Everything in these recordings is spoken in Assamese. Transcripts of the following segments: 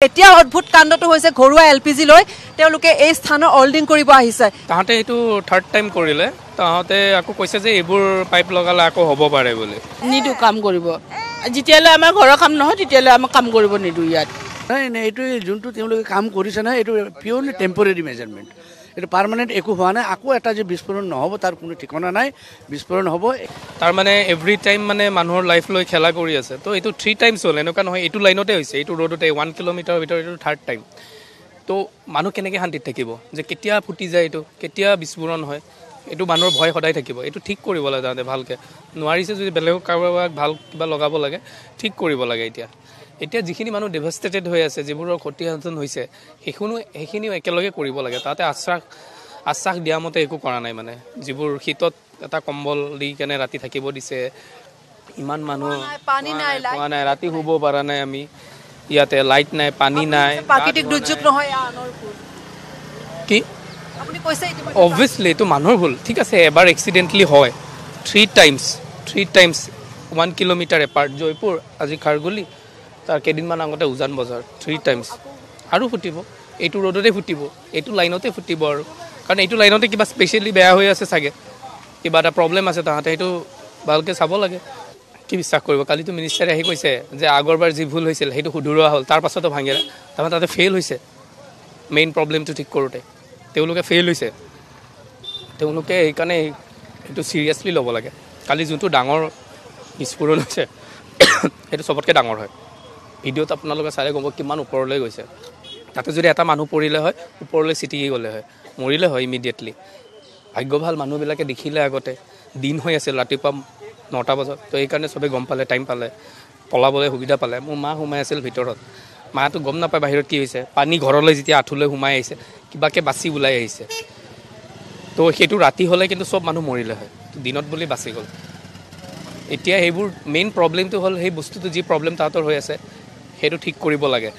এতিয়া অদ্ভুত কাণ্ডটো হৈছে ঘৰুৱা এলপিজি লৈ তেওঁলোকে এই স্থানৰ অল্ডিং কৰিব আহিছে। তাহাঁতে এইটো থাৰ্ড টাইম কৰিলে, তাহাঁতে আকৌ কৈছে যে এইবোৰ পাইপ লগালে আকৌ হ'ব পাৰে বুলি। নিদো কাম কৰিব, যেতিয়ালৈ আমাৰ ঘৰৰ কাম নহয় তেতিয়ালৈ আমাক কাম কৰিব নিদো ইয়াত। নাই নাই, এইটো যোনটো তেওঁলোকে কাম কৰিছে নহয়, এইটো পিয়ৰলি টেম্পৰেৰী মেজাৰমেণ্ট, এইটো পাৰ্মানেণ্ট একো হোৱা নাই। আকৌ এটা যে বিস্ফোৰণ নহ'ব তাৰ কোনো ঠিকনা নাই, বিস্ফোৰণ হ'ব। তাৰমানে এভৰি টাইম মানে মানুহৰ লাইফ লৈ খেলা কৰি আছে। তো এইটো 3 টাইমছ হ'ল, এনেকুৱা নহয় এইটো লাইনতে হৈছে, এইটো ৰোডতে 1 কিলোমিটাৰৰ ভিতৰত এইটো থাৰ্ড টাইম। তো মানুহ কেনেকৈ শান্তিত থাকিব যে কেতিয়া ফুটি যায়, এইটো কেতিয়া বিস্ফোৰণ হয়, এইটো মানুহৰ ভয় সদায় থাকিব। এইটো ঠিক কৰিব লাগে তাহাঁতে ভালকৈ, নোৱাৰিছে যদি বেলেগক কাৰোবাক ভাল কিবা লগাব লাগে, ঠিক কৰিব লাগে। এতিয়া যিখিনি মানুহ ডেভাষ্টেটেড হৈ আছে, যিবোৰৰ ক্ষতিসাধন হৈছে, সেইখিনিও একেলগে কৰিব লাগে। তাতে আশ্বাস দিয়া মতে একো কৰা নাই। মানে যিবোৰ শীতত এটা কম্বল দি কেনে ৰাতি থাকিব দিছে, ইমান মানুহ পোৱা নাই, ৰাতি শুব পৰা নাই আমি ইয়াতে, লাইট নাই, পানী নাই। প্ৰাকৃতিক দুৰ্যোগ নহয় কি অবভিয়াছলি এইটো মানুহৰ ভুল। ঠিক আছে, এবাৰ এক্সিডেণ্টলি হয়, 3 টাইমছ 1 কিলোমিটাৰ এপাৰ্ট, জয়পুৰ আজি খাৰগুলি, তাৰ কেইদিনমান আগতে উজান বজাৰ, 3 টাইমছ আৰু ফুটিব। এইটো ৰোডতে ফুটিব, এইটো লাইনতে ফুটিব আৰু, কাৰণ এইটো লাইনতে কিবা স্পেচিয়েলি বেয়া হৈ আছে চাগে, কিবা এটা প্ৰব্লেম আছে, তাহাঁতে সেইটো ভালকৈ চাব লাগে। কি বিশ্বাস কৰিব, কালিতো মিনিষ্টাৰে আহি কৈছে যে আগৰবাৰ যি ভুল হৈছিল সেইটো শুধৰোৱা হ'ল, তাৰ পাছতো ভাঙিলে। তাৰমানে তাতে ফেইল হৈছে, মেইন প্ৰব্লেমটো ঠিক কৰোঁতে তেওঁলোকে ফেইল হৈছে। তেওঁলোকে সেইকাৰণে সেইটো ছিৰিয়াছলি ল'ব লাগে। কালি যোনটো ডাঙৰ বিস্ফোৰণ হৈছে সেইটো চবতকৈ ডাঙৰ হয়। ভিডিঅ'ত আপোনালোকে চালে গম কিমান ওপৰলৈ গৈছে। তাতে যদি এটা মানুহ পৰিলে হয়, ওপৰলৈ ছিটিকি গ'লে হয়, মৰিলে হয় ইমিডিয়েটলি। ভাগ্য ভাল মানুহবিলাকে দেখিলে আগতে, দিন হৈ আছিল ৰাতিপুৱা 9টা বজাত, তো সেইকাৰণে চবেই গম পালে, টাইম পালে, পলাবলৈ সুবিধা পালে। মোৰ মা সোমাই আছিল ভিতৰত, মাটো গম নাপায় বাহিৰত কি হৈছে। পানী ঘৰলৈ যেতিয়া আঁঠুলৈ সোমাই আহিছে, কিবাকৈ বাচি ওলাই আহিছে। তো সেইটো ৰাতি হ'লে কিন্তু চব মানুহ মৰিলে হয়, দিনত বুলি বাচি গ'ল। এতিয়া সেইবোৰ মেইন প্ৰব্লেমটো হ'ল, সেই বস্তুটো যি প্ৰব্লেম তাহাঁতৰ হৈ আছে সেইটো ঠিক কৰিব লাগে।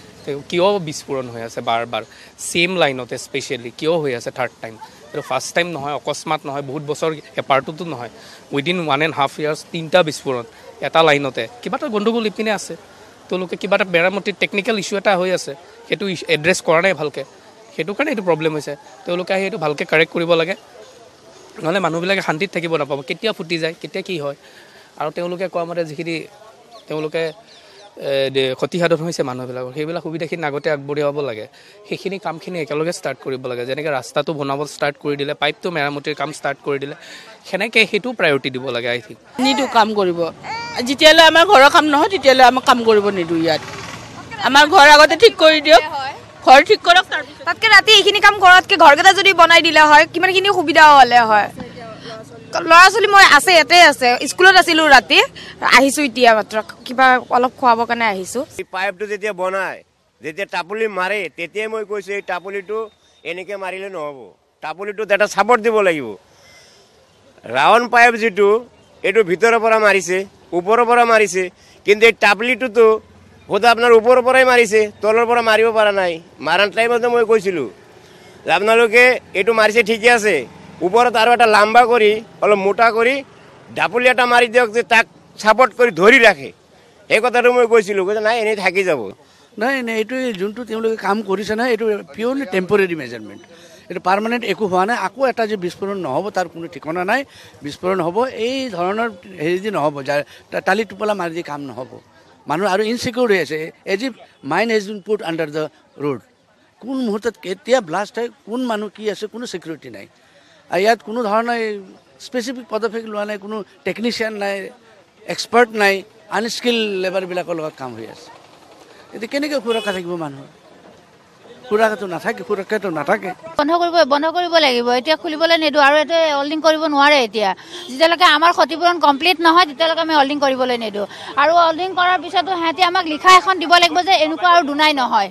কিয় বিস্ফোৰণ হৈ আছে বাৰ বাৰ ছেইম লাইনতে, স্পেচিয়েলি কিয় হৈ আছে থাৰ্ড টাইম? এইটো ফাৰ্ষ্ট টাইম নহয়, অকস্মাত নহয়, বহুত বছৰ এপাৰ্টতো নহয়, উইদিন 1.5 years 3টা বিস্ফোৰণ এটা লাইনতে। কিবা এটা গণ্ডগোল ইপিনে আছে, তেওঁলোকে কিবা এটা মেৰামতিৰ টেকনিকেল ইছ্যু এটা হৈ আছে, সেইটো এড্ৰেছ কৰা নাই ভালকৈ, সেইটো কাৰণে এইটো প্ৰব্লেম হৈছে। তেওঁলোকে আহি সেইটো ভালকৈ কাৰেক্ট কৰিব লাগে, নহ'লে মানুহবিলাকে শান্তিত থাকিব নাপাব, কেতিয়া ফুটি যায়, কেতিয়া কি হয়। আৰু তেওঁলোকে কোৱা মতে যিখিনি তেওঁলোকে ক্ষতিসাধন হৈছে মানুহবিলাকৰ, সেইবিলাক সুবিধাখিনি আগতে আগবঢ়াব লাগে। সেইখিনি কামখিনি একেলগে ষ্টাৰ্ট কৰিব লাগে। যেনেকৈ ৰাস্তাটো বনাব ষ্টাৰ্ট কৰি দিলে, পাইপটো মেৰামতিৰ কাম ষ্টাৰ্ট কৰি দিলে, সেনেকৈ সেইটো প্ৰায়ৰিটি দিব লাগে। আই থিংক নিদো কাম কৰিব, যেতিয়ালৈ আমাৰ ঘৰৰ কাম নহয় তেতিয়ালৈ আমাক কাম কৰিব নিদো ইয়াত। আমাৰ ঘৰ আগতে ঠিক কৰি দিয়ক, ঘৰ ঠিক কৰক, তাতকে ৰাতি এইখিনি কাম কৰাতকৈ ঘৰকেইটা যদি বনাই দিলে হয় কিমানখিনি সুবিধা হ'লে হয়। ল'ৰা ছোৱালী মই আছে, ইয়াতে আছে, স্কুলত আছিলোঁ, ৰাতি আহিছোঁ, এতিয়া মাত্ৰ কিবা অলপ খুৱাবৰ কাৰণে আহিছোঁ। এই পাইপটো যেতিয়া বনায়, যেতিয়া টাপুলি মাৰে, তেতিয়াই মই কৈছোঁ এই টাপুলিটো এনেকৈ মাৰিলে নহ'ব, টাপুলিটোত এটা ছাপৰ্ট দিব লাগিব। ৰাউণ্ড পাইপ যিটো, এইটো ভিতৰৰ পৰা মাৰিছে, ওপৰৰ পৰা মাৰিছে, কিন্তু এই টাপুলিটোতো বোধ আপোনাৰ ওপৰৰ পৰাই মাৰিছে, তলৰ পৰা মাৰিব পৰা নাই। মাৰাৰ টাইমতে মই কৈছিলোঁ যে আপোনালোকে এইটো মাৰিছে ঠিকে আছে, ওপৰত আৰু এটা লাম্বা কৰি অলপ মোটা কৰি ঢাপলি এটা মাৰি দিয়ক, যে তাক ছাপৰ্ট কৰি ধৰি ৰাখে। এই কথাটো মই কৈছিলোঁ, কৈছে নাই এনেই থাকি যাব। নাই নাই, এইটো যোনটো তেওঁলোকে কাম কৰিছে নহয়, এইটো পিয়ৰলি টেম্পৰেৰী মেজাৰমেণ্ট, এইটো পাৰ্মানেণ্ট একো হোৱা নাই। আকৌ এটা যে বিস্ফোৰণ নহ'ব তাৰ কোনো ঠিকনা নাই, বিস্ফোৰণ হ'ব। এই ধৰণৰ হেৰি দি নহ'ব, টালি টোপলা মাৰি দি কাম নহ'ব। মানুহ আৰু ইনচিকিউৰ হৈ আছে, as if mind has been put under the road. কোন মুহূৰ্তত কেতিয়া ব্লাষ্ট হয়, কোন মানুহ কি আছে, কোনো ছিকিউৰিটি নাই। আৰু ইয়াত কোনো ধৰণৰ স্পেচিফিক পদক্ষেপ লোৱা নাই, কোনো টেকনিচিয়ান নাই, এক্সপাৰ্ট নাই, আনস্কিল লেবাৰবিলাকৰ লগত কাম হৈ আছে। এতিয়া কেনেকৈ সুৰক্ষা থাকিব মানুহৰ? সুৰক্ষাটো নাথাকে। বন্ধ কৰিব লাগিব, এতিয়া খুলিবলৈ নিদিওঁ। আৰু এইটো হল্ডিং কৰিব নোৱাৰে এতিয়া, যেতিয়ালৈকে আমাৰ ক্ষতিপূৰণ কমপ্লিট নহয় তেতিয়ালৈকে আমি হল্ডিং কৰিবলৈ নিদিওঁ। আৰু হল্ডিং কৰাৰ পিছতো সিহঁতি আমাক লিখা এখন দিব লাগিব যে এনেকুৱা আৰু দুনাই নহয়।